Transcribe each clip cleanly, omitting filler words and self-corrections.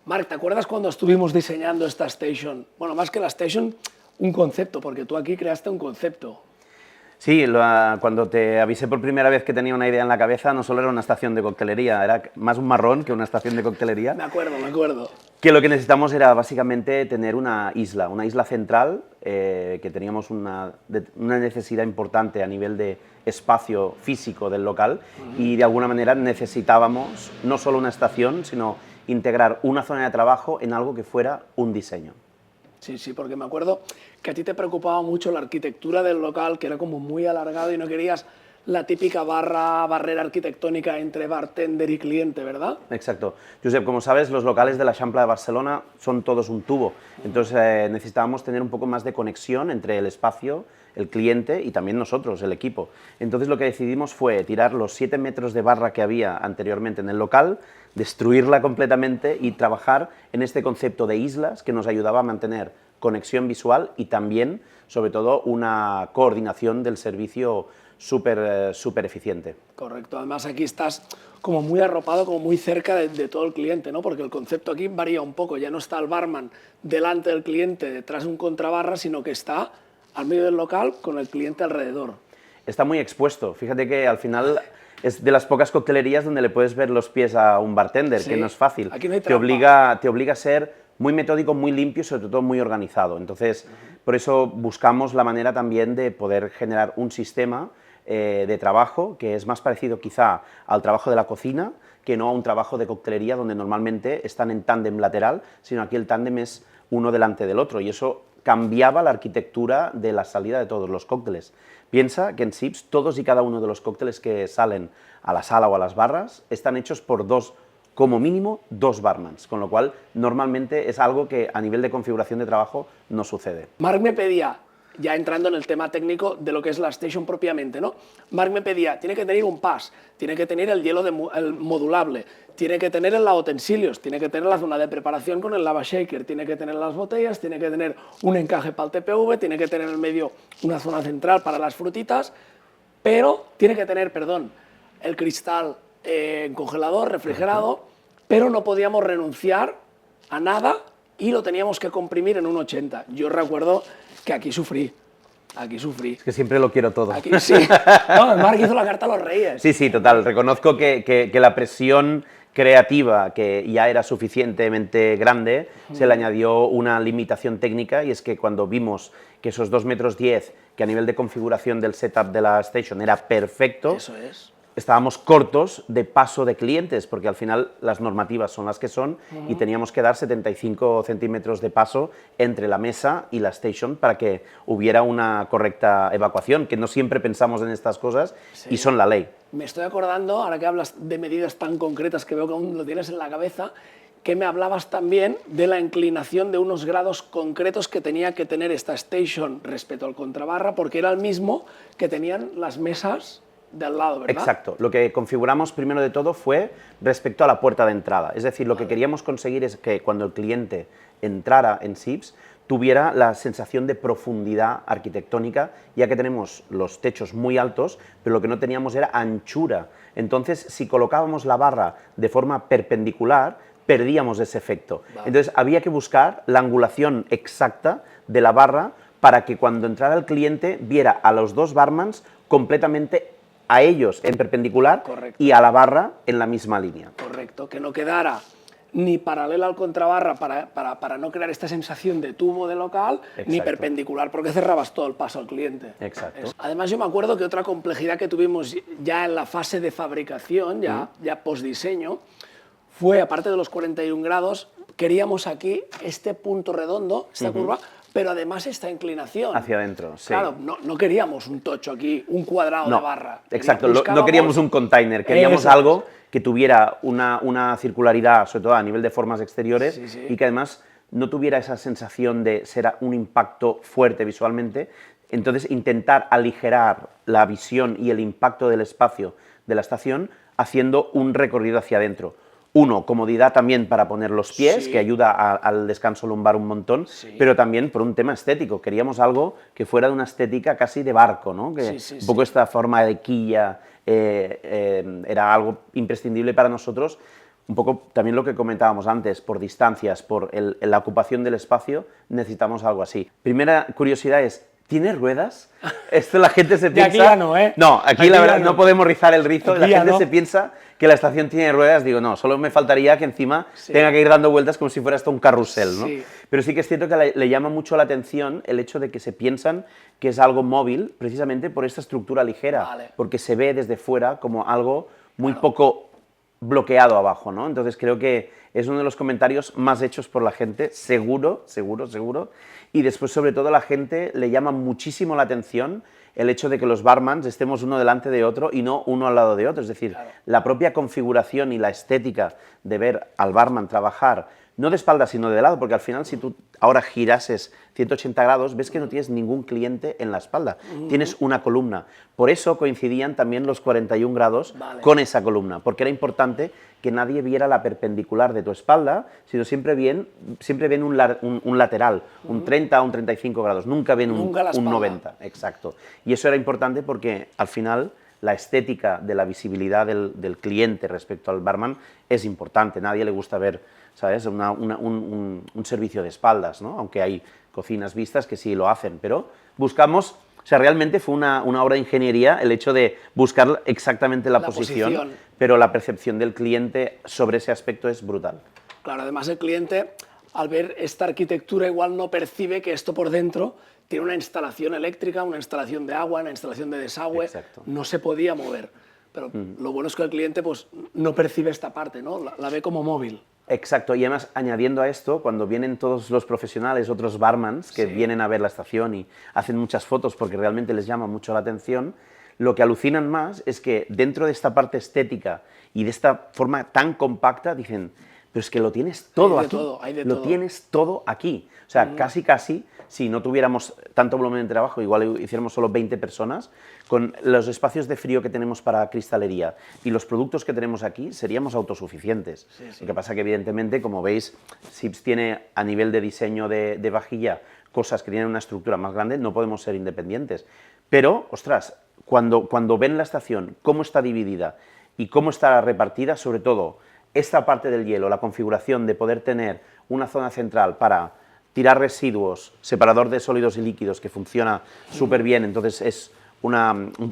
Marc, ¿te acuerdas cuando estuvimos diseñando esta station? Bueno, más que la station, un concepto, porque tú aquí creaste un concepto. Sí, cuando te avisé por primera vez que tenía una idea en la cabeza, no solo era una estación de coctelería, era más un marrón que una estación de coctelería. Me acuerdo, me acuerdo. Que lo que necesitamos era básicamente tener una isla central, que teníamos una necesidad importante a nivel de espacio físico del local y de alguna manera necesitábamos no solo una estación, sino integrar una zona de trabajo en algo que fuera un diseño. Sí, sí, porque me acuerdo que a ti te preocupaba mucho la arquitectura del local, que era como muy alargado y no querías la típica barrera arquitectónica entre bartender y cliente, ¿verdad? Exacto. Josep, como sabes, los locales de la Xampla de Barcelona son todos un tubo, entonces necesitábamos tener un poco más de conexión entre el espacio, el cliente y también nosotros, el equipo. Entonces lo que decidimos fue tirar los 7 metros de barra que había anteriormente en el local, destruirla completamente y trabajar en este concepto de islas que nos ayudaba a mantener conexión visual y también, sobre todo, una coordinación del servicio súper eficiente. Correcto, además aquí estás como muy arropado, como muy cerca de todo el cliente, ¿no? Porque el concepto aquí varía un poco, ya no está el barman delante del cliente, detrás de un contrabarra, sino que está al medio del local con el cliente alrededor. Está muy expuesto, fíjate que al final es de las pocas coctelerías donde le puedes ver los pies a un bartender, Sí, que no es fácil. aquí no hay te trampa. obliga a ser muy metódico, muy limpio y sobre todo muy organizado. Entonces, por eso buscamos la manera también de poder generar un sistema de trabajo que es más parecido quizá al trabajo de la cocina que no a un trabajo de coctelería donde normalmente están en tándem lateral, sino aquí el tándem es uno delante del otro y eso cambiaba la arquitectura de la salida de todos los cócteles. Piensa que en Sips todos y cada uno de los cócteles que salen a la sala o a las barras están hechos por como mínimo dos barmans, con lo cual normalmente es algo que a nivel de configuración de trabajo no sucede. Marc me pedía, ya entrando en el tema técnico de lo que es la station propiamente, ¿no? Marc me pedía, tiene que tener un pas, tiene que tener el hielo el modulable, tiene que tener el lavavutensilios, tiene que tener la zona de preparación con el lava shaker, tiene que tener las botellas, tiene que tener un encaje para el TPV, tiene que tener en el medio una zona central para las frutitas, pero tiene que tener, perdón, el cristal en congelador, refrigerado, pero no podíamos renunciar a nada y lo teníamos que comprimir en un 80. Yo recuerdo que aquí sufrí. Es que siempre lo quiero todo. Aquí sí. No, Marc hizo la carta a los reyes. Sí, sí, total. Reconozco que la presión creativa, que ya era suficientemente grande, se le añadió una limitación técnica y es que cuando vimos que esos 2,10 metros, que a nivel de configuración del setup de la station era perfecto, Eso es. estábamos cortos de paso de clientes, porque al final las normativas son las que son y teníamos que dar 75 centímetros de paso entre la mesa y la station para que hubiera una correcta evacuación, que no siempre pensamos en estas cosas y son la ley. Me estoy acordando, ahora que hablas de medidas tan concretas que veo que aún lo tienes en la cabeza, que me hablabas también de la inclinación de unos grados concretos que tenía que tener esta station respecto al contrabarra, porque era el mismo que tenían las mesas de al lado, ¿verdad? Exacto. Lo que configuramos primero de todo fue respecto a la puerta de entrada. Es decir, lo que queríamos conseguir es que cuando el cliente entrara en Sips tuviera la sensación de profundidad arquitectónica, ya que tenemos los techos muy altos, pero lo que no teníamos era anchura. Entonces, si colocábamos la barra de forma perpendicular, perdíamos ese efecto. Vale. Entonces, había que buscar la angulación exacta de la barra para que cuando entrara el cliente viera a los dos barmans completamente a ellos en perpendicular. Correcto. Y a la barra en la misma línea. Correcto, que no quedara ni paralela al contrabarra para no crear esta sensación de tubo de local, exacto, ni perpendicular porque cerrabas todo el paso al cliente. Exacto. Además yo me acuerdo que otra complejidad que tuvimos ya en la fase de fabricación, ya post-diseño, fue, aparte de los 41 grados, queríamos aquí este punto redondo, esta curva, pero además esta inclinación. Hacia adentro, sí. Claro, no queríamos un tocho aquí, un cuadrado de barra. Exacto, no queríamos un container, queríamos algo que tuviera una circularidad, sobre todo a nivel de formas exteriores, y que además no tuviera esa sensación de ser un impacto fuerte visualmente. Entonces, intentar aligerar la visión y el impacto del espacio de la estación haciendo un recorrido hacia adentro. Uno, comodidad también para poner los pies, que ayuda al descanso lumbar un montón, pero también por un tema estético. Queríamos algo que fuera de una estética casi de barco, ¿no? Que un poco esta forma de quilla era algo imprescindible para nosotros, un poco también lo que comentábamos antes, por distancias, por la ocupación del espacio, necesitamos algo así. Primera curiosidad es, ¿tiene ruedas? Esto la gente se piensa... aquí ya no, ¿eh? No, aquí la verdad no podemos rizar el rizo, Aquí la ya gente no. se piensa que la estación tiene ruedas, digo, no, solo me faltaría que encima tenga que ir dando vueltas como si fuera hasta un carrusel, ¿no? Sí. Pero sí que es cierto que le llama mucho la atención el hecho de que se piensan que es algo móvil, precisamente por esta estructura ligera, Vale. porque se ve desde fuera como algo muy poco bloqueado abajo, ¿no? Entonces creo que es uno de los comentarios más hechos por la gente, seguro, seguro, seguro. Y después, sobre todo, a la gente le llama muchísimo la atención el hecho de que los barmans estemos uno delante de otro y no uno al lado de otro. Es decir, la propia configuración y la estética de ver al barman trabajar, no de espalda, sino de lado, porque al final, si tú ahora girases 180 grados, ves que no tienes ningún cliente en la espalda, tienes una columna. Por eso coincidían también los 41 grados con esa columna, porque era importante que nadie viera la perpendicular de tu espalda, sino siempre ven un lateral, un 30 o un 35 grados, nunca ven un 90, exacto. Y eso era importante porque al final la estética de la visibilidad del cliente respecto al barman es importante, nadie le gusta ver, ¿sabes?, un servicio de espaldas, ¿no? Aunque hay cocinas vistas que sí lo hacen, pero buscamos, o sea, realmente fue una obra de ingeniería el hecho de buscar exactamente la posición, pero la percepción del cliente sobre ese aspecto es brutal. Claro, además el cliente, al ver esta arquitectura, igual no percibe que esto por dentro tiene una instalación eléctrica, una instalación de agua, una instalación de desagüe, no se podía mover. Pero lo bueno es que el cliente pues, no percibe esta parte, ¿no? La ve como móvil. Exacto, y además añadiendo a esto, cuando vienen todos los profesionales, otros barmans que vienen a ver la estación y hacen muchas fotos porque realmente les llama mucho la atención, lo que alucinan más es que dentro de esta parte estética y de esta forma tan compacta dicen, pero es que lo tienes todo aquí, lo tienes todo aquí. O sea, casi, si no tuviéramos tanto volumen de trabajo, igual hiciéramos solo 20 personas, con los espacios de frío que tenemos para cristalería y los productos que tenemos aquí, seríamos autosuficientes. Lo que pasa que, evidentemente, como veis, Sips tiene a nivel de diseño de vajilla cosas que tienen una estructura más grande, no podemos ser independientes. Pero, ostras, cuando ven la estación, cómo está dividida y cómo está repartida, sobre todo esta parte del hielo, la configuración de poder tener una zona central para tirar residuos, separador de sólidos y líquidos que funciona súper bien, entonces es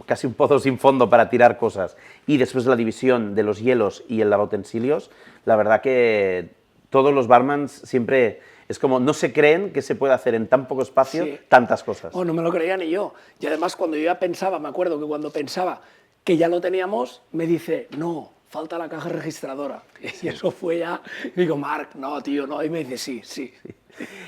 casi un pozo sin fondo para tirar cosas, y después la división de los hielos y el lavautensilios, la verdad que todos los barmans siempre es como no se creen que se puede hacer en tan poco espacio tantas cosas. Oh, no me lo creía ni yo. Y además cuando yo ya pensaba, me acuerdo que cuando pensaba que ya lo teníamos, me dice, no, falta la caja registradora. Y eso fue ya, digo, Marc, no, tío, no. Y me dice, sí.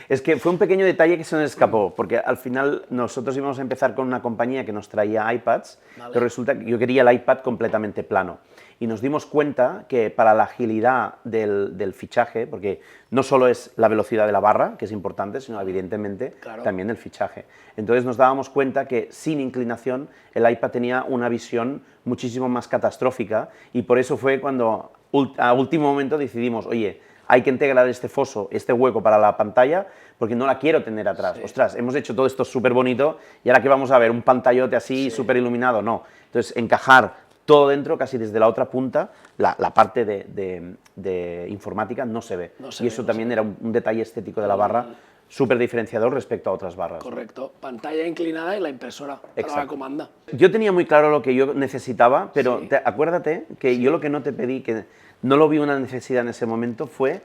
Es que fue un pequeño detalle que se nos escapó, porque al final nosotros íbamos a empezar con una compañía que nos traía iPads, pero resulta que yo quería el iPad completamente plano. Y nos dimos cuenta que para la agilidad del fichaje, porque no solo es la velocidad de la barra, que es importante, sino evidentemente también el fichaje. Entonces nos dábamos cuenta que sin inclinación el iPad tenía una visión muchísimo más catastrófica, y por eso fue cuando a último momento decidimos, oye, hay que integrar este foso, este hueco para la pantalla, porque no la quiero tener atrás. Ostras, hemos hecho todo esto súper bonito y ahora que vamos a ver un pantallote así súper iluminado, no. Entonces, encajar todo dentro, casi desde la otra punta, la parte de informática no se ve. Y eso también era un detalle estético de la barra súper diferenciador respecto a otras barras. Correcto, pantalla inclinada y la impresora para la comanda. Yo tenía muy claro lo que yo necesitaba, pero acuérdate que yo lo que no te pedí, que no lo vi una necesidad en ese momento, fue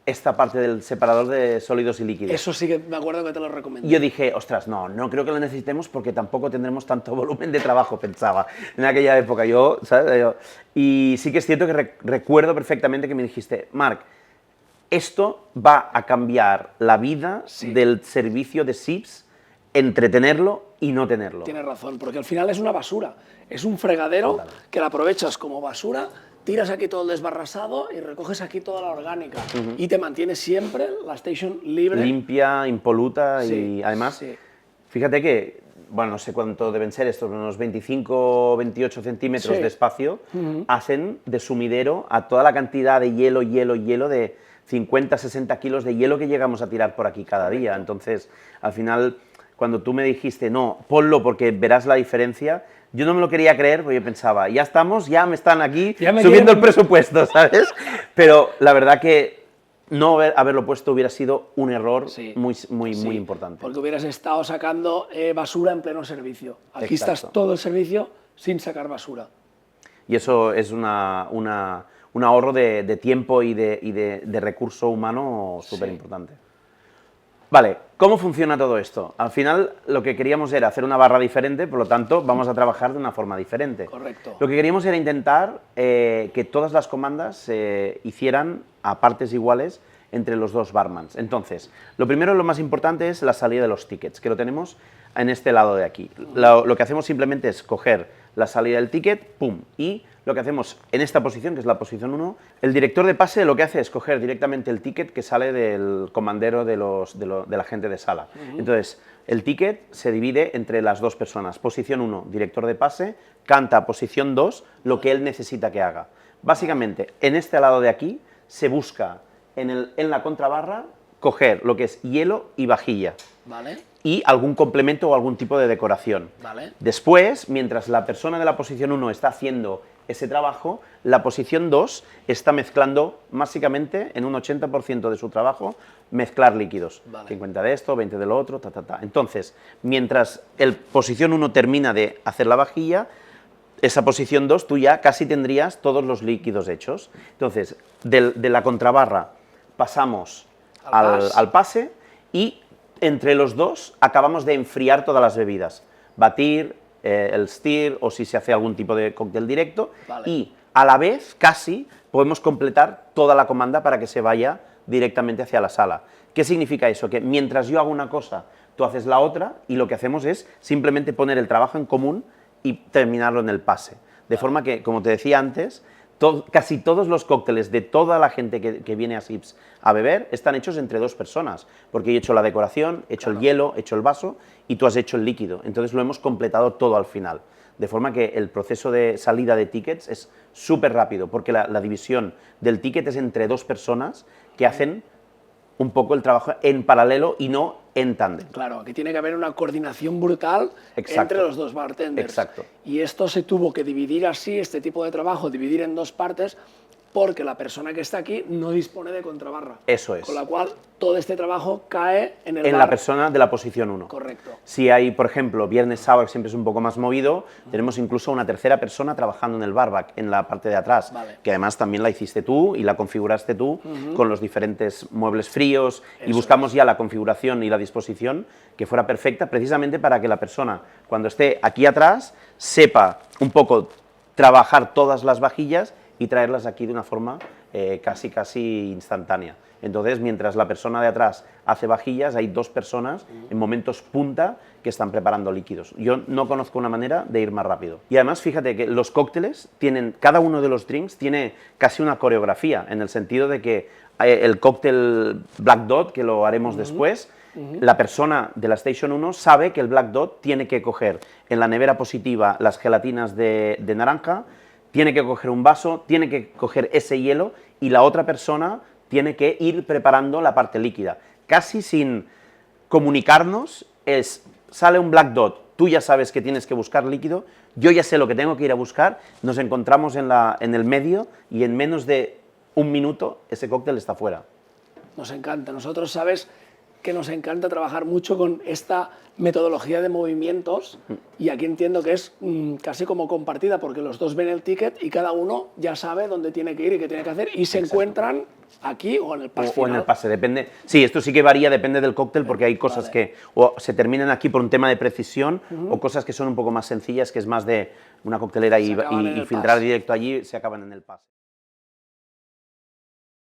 esta parte del separador de sólidos y líquidos. Eso sí que me acuerdo que te lo recomendé. Yo dije, ostras, no creo que lo necesitemos porque tampoco tendremos tanto volumen de trabajo, pensaba, en aquella época. ¿Sabes? Y sí que es cierto que recuerdo perfectamente que me dijiste, Marc, esto va a cambiar la vida del servicio de Sips entre tenerlo y no tenerlo. Tienes razón, porque al final es una basura. Es un fregadero que la aprovechas como basura, tiras aquí todo el desbarrasado y recoges aquí toda la orgánica. Y te mantienes siempre la station libre. Limpia, impoluta y además, fíjate que, bueno, no sé cuánto deben ser estos, unos 25 o 28 centímetros de espacio, hacen de sumidero a toda la cantidad de hielo de 50, 60 kilos de hielo que llegamos a tirar por aquí cada día. Entonces, al final, cuando tú me dijiste, no, ponlo porque verás la diferencia, yo no me lo quería creer, porque yo pensaba, ya estamos, ya me están aquí subiendo el presupuesto, ¿sabes? Pero la verdad que no haberlo puesto hubiera sido un error muy importante. Porque hubieras estado sacando basura en pleno servicio. Aquí Exacto. estás todo el servicio sin sacar basura. Y eso es un ahorro de tiempo y de recurso humano súper importante. Vale, ¿cómo funciona todo esto? Al final lo que queríamos era hacer una barra diferente, por lo tanto vamos a trabajar de una forma diferente. Correcto. Lo que queríamos era intentar que todas las comandas se hicieran a partes iguales entre los dos barmans. Entonces, lo primero, lo más importante es la salida de los tickets, que lo tenemos en este lado de aquí. Lo que hacemos simplemente es coger la salida del ticket, pum, y lo que hacemos en esta posición, que es la posición 1, el director de pase lo que hace es coger directamente el ticket que sale del comandero de la gente de sala. Entonces, el ticket se divide entre las dos personas. Posición 1, director de pase, canta a posición 2 lo que él necesita que haga. Básicamente, en este lado de aquí, se busca en la contrabarra coger lo que es hielo y vajilla. Vale. Y algún complemento o algún tipo de decoración. Vale. Después, mientras la persona de la posición 1 está haciendo ese trabajo, la posición 2 está mezclando, básicamente, en un 80% de su trabajo, mezclar líquidos. Vale. 50 de esto, 20 de lo otro, Entonces, mientras el posición 1 termina de hacer la vajilla, esa posición 2 tú ya casi tendrías todos los líquidos hechos. Entonces, de la contrabarra pasamos al pase y entre los dos acabamos de enfriar todas las bebidas. Batir, el stir o si se hace algún tipo de cóctel directo. Vale. Y a la vez casi podemos completar toda la comanda para que se vaya directamente hacia la sala. ¿Qué significa eso? Que mientras yo hago una cosa, tú haces la otra y lo que hacemos es simplemente poner el trabajo en común y terminarlo en el pase. De forma que, como te decía antes, casi todos los cócteles de toda la gente que viene a Sips a beber están hechos entre dos personas, porque yo he hecho la decoración, he hecho el hielo, he hecho el vaso y tú has hecho el líquido. Entonces lo hemos completado todo al final. De forma que el proceso de salida de tickets es súper rápido, porque la división del ticket es entre dos personas que hacen un poco el trabajo en paralelo y no en tándem. Claro, aquí tiene que haber una coordinación brutal entre los dos bartenders. Exacto. Y esto se tuvo que dividir así, este tipo de trabajo, dividir en dos partes, porque la persona que está aquí no dispone de contrabarra. Eso es. Con la cual, todo este trabajo cae en el bar. La persona de la posición 1. Correcto. Si hay, por ejemplo, viernes, sábado, que siempre es un poco más movido, tenemos incluso una tercera persona trabajando en el barback, en la parte de atrás, Vale. que además también la hiciste tú y la configuraste tú con los diferentes muebles fríos y buscamos ya la configuración y la disposición que fuera perfecta, precisamente para que la persona, cuando esté aquí atrás, sepa un poco trabajar todas las vajillas y traerlas aquí de una forma casi instantánea. Entonces, mientras la persona de atrás hace vajillas, hay dos personas en momentos punta que están preparando líquidos. Yo no conozco una manera de ir más rápido. Y además, fíjate que los cócteles tienen, cada uno de los drinks tiene casi una coreografía, en el sentido de que el cóctel Black Dot, que lo haremos después, la persona de la Station 1 sabe que el Black Dot tiene que coger en la nevera positiva las gelatinas de naranja, tiene que coger un vaso, tiene que coger ese hielo y la otra persona tiene que ir preparando la parte líquida. Casi sin comunicarnos, sale un Black Dot, tú ya sabes que tienes que buscar líquido, yo ya sé lo que tengo que ir a buscar, nos encontramos en el medio y en menos de un minuto ese cóctel está fuera. Nos encanta. Nosotros, sabes que nos encanta trabajar mucho con esta metodología de movimientos y aquí entiendo que es casi como compartida porque los dos ven el ticket y cada uno ya sabe dónde tiene que ir y qué tiene que hacer y se encuentran aquí o en el pase final. O en el pase, depende. Sí, esto sí que varía, depende del cóctel porque hay cosas que o se terminan aquí por un tema de precisión o cosas que son un poco más sencillas, que es más de una coctelera y filtrar directo allí, se acaban en el pase.